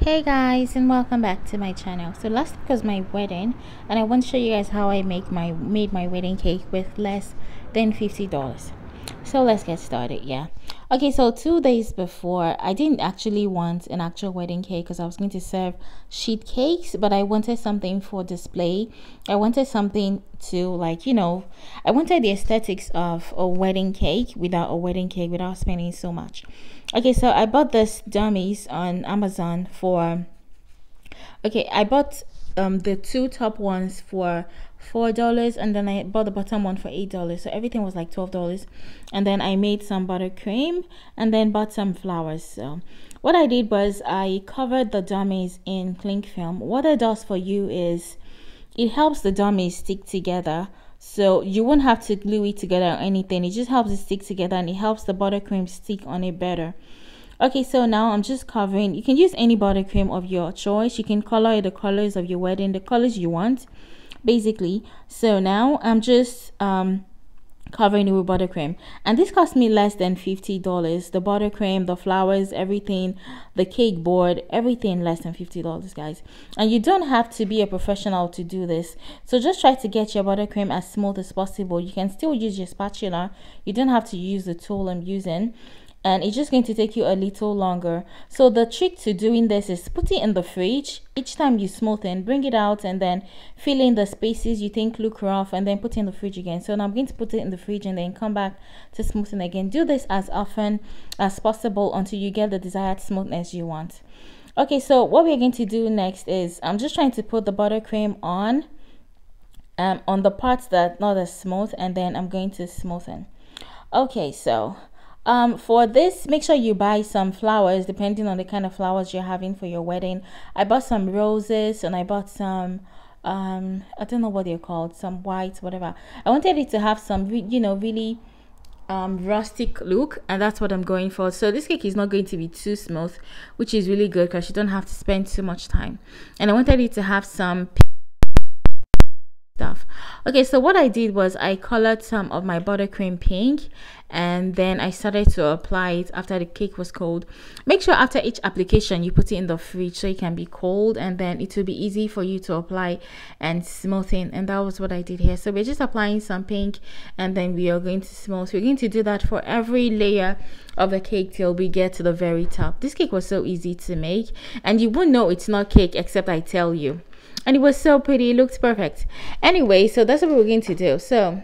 Hey guys, and welcome back to my channel. So last week was my wedding, and I want to show you guys how I made my wedding cake with less than $50. So let's get started. Okay, so 2 days before, I didn't actually want an actual wedding cake because I was going to serve sheet cakes, but I wanted something for display. I wanted something to, like, I wanted the aesthetics of a wedding cake without spending so much. Okay, so I bought this dummies on Amazon for, I bought the two top ones for $4, and then I bought the bottom one for $8, so everything was like $12. And then I made some buttercream and then bought some flowers. So what I did was I covered the dummies in cling film. What it does for you is it helps the dummies stick together, so you won't have to glue it together or anything. It just helps it stick together, and it helps the buttercream stick on it better. Okay, so now I'm just covering. You can use any buttercream of your choice. You can color it the colors of your wedding, the colors you want, basically. So now I'm just covering it with buttercream, and this cost me less than $50. The buttercream, the flowers, everything, the cake board, everything less than $50, guys. And you don't have to be a professional to do this, so just try to get your buttercream as smooth as possible. You can still use your spatula, you don't have to use the tool I'm using, and it's just going to take you a little longer. So the trick to doing this is put it in the fridge. Each time you smoothen, bring it out and then fill in the spaces you think look rough, and then put it in the fridge again. So now I'm going to put it in the fridge and then come back to smoothen again. Do this as often as possible until you get the desired smoothness you want. Okay, so what we're going to do next is I'm just trying to put the buttercream on the parts that are not as smooth, and then I'm going to smoothen. Okay, so for this, make sure you buy some flowers depending on the kind of flowers you're having for your wedding. I bought some roses, and I bought some I don't know what they're called, some white, whatever. I wanted it to have some really rustic look, and that's what I'm going for. So this cake is not going to be too smooth, which is really good because you don't have to spend too much time. And I wanted it to have some stuff. Okay, so what I did was I colored some of my buttercream pink, and then I started to apply it after the cake was cold. Make sure after each application you put it in the fridge so it can be cold, and then it will be easy for you to apply and smoothen. And that was what I did here. So we're just applying some pink, and then we are going to smooth. We're going to do that for every layer of the cake till we get to the very top. This cake was so easy to make, and you won't know it's not cake except I tell you. And it was so pretty, it looked perfect. Anyway, so that's what we're going to do. So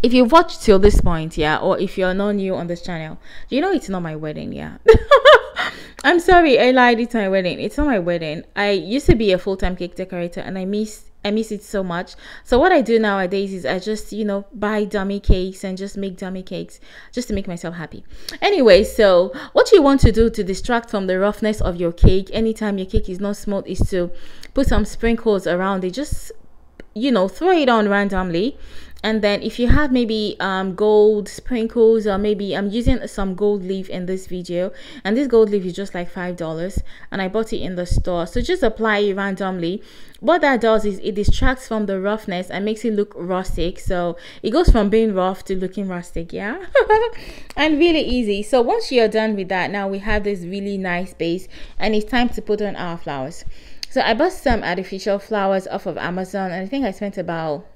if you've watched till this point, or if you're not new on this channel, you know it's not my wedding. I'm sorry, I lied, it's my wedding. It's not my wedding. I used to be a full-time cake decorator, and I miss it so much. So what I do nowadays is I just buy dummy cakes and just make dummy cakes just to make myself happy. Anyway, so what you want to do to distract from the roughness of your cake anytime your cake is not smooth is to put some sprinkles around it. Just throw it on randomly. And then if you have maybe gold sprinkles, or maybe I'm using some gold leaf in this video, and this gold leaf is just like $5, and I bought it in the store. So just apply it randomly. What that does is it distracts from the roughness and makes it look rustic. So it goes from being rough to looking rustic, and really easy. So once you're done with that, now we have this really nice base, and it's time to put on our flowers. So I bought some artificial flowers off of Amazon, and I think I spent about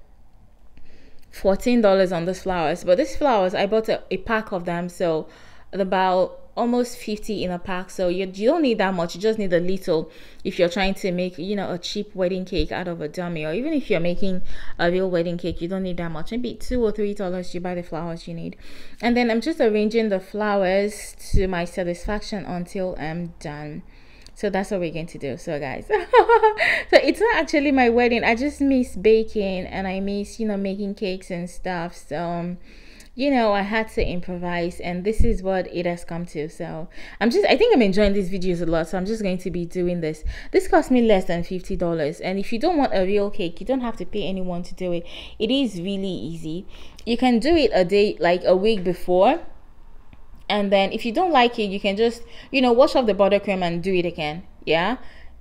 $14 on those flowers. But these flowers, I bought a pack of them, so about almost 50 in a pack. So you don't need that much, you just need a little if you're trying to make a cheap wedding cake out of a dummy, or even if you're making a real wedding cake, you don't need that much. Maybe $2 or $3 you buy the flowers you need. And then I'm just arranging the flowers to my satisfaction until I'm done. So that's what we're going to do. So guys, so it's not actually my wedding. I just miss baking, and I miss making cakes and stuff. So I had to improvise, and this is what it has come to. So I think I'm enjoying these videos a lot, so I'm just going to be doing this. This cost me less than $50, and if you don't want a real cake, you don't have to pay anyone to do it. It is really easy. You can do it a week before. And then if you don't like it, you can just wash off the buttercream and do it again.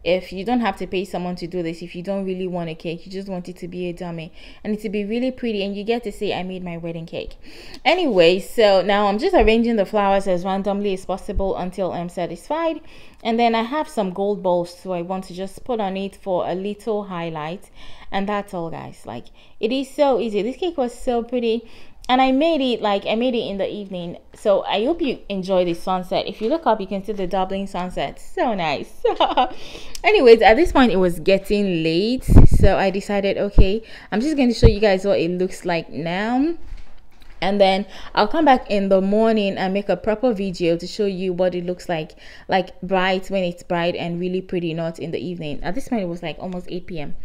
if you don't have to pay someone to do this, if you don't really want a cake, you just want it to be a dummy and it to be really pretty, and you get to say I made my wedding cake. Anyway, so now I'm just arranging the flowers as randomly as possible until I'm satisfied. And then I have some gold balls, so I want to just put on it for a little highlight. And that's all, guys. Like, it is so easy. This cake was so pretty, and I made it in the evening. So I hope you enjoy the sunset. If you look up, you can see the Dublin sunset. So nice. Anyways, at this point it was getting late, so I decided, okay, I'm just going to show you guys what it looks like now, and then I'll come back in the morning and make a proper video to show you what it looks like bright, when it's bright and really pretty, not in the evening. At this point it was like almost 8 p.m.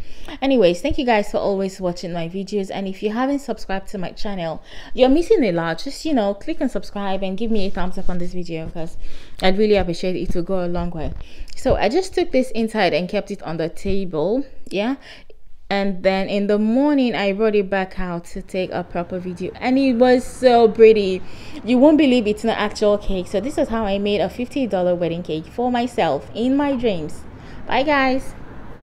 Anyways, thank you guys for always watching my videos, and if you haven't subscribed to my channel, you're missing a lot. Just, you know, click and subscribe and give me a thumbs up on this video, because I'd really appreciate it. It will go a long way. So I just took this inside and kept it on the table, yeah, and then in the morning I brought it back out to take a proper video, and it was so pretty. You won't believe it's an actual cake. So this is how I made a $50 wedding cake for myself in my dreams. Bye guys.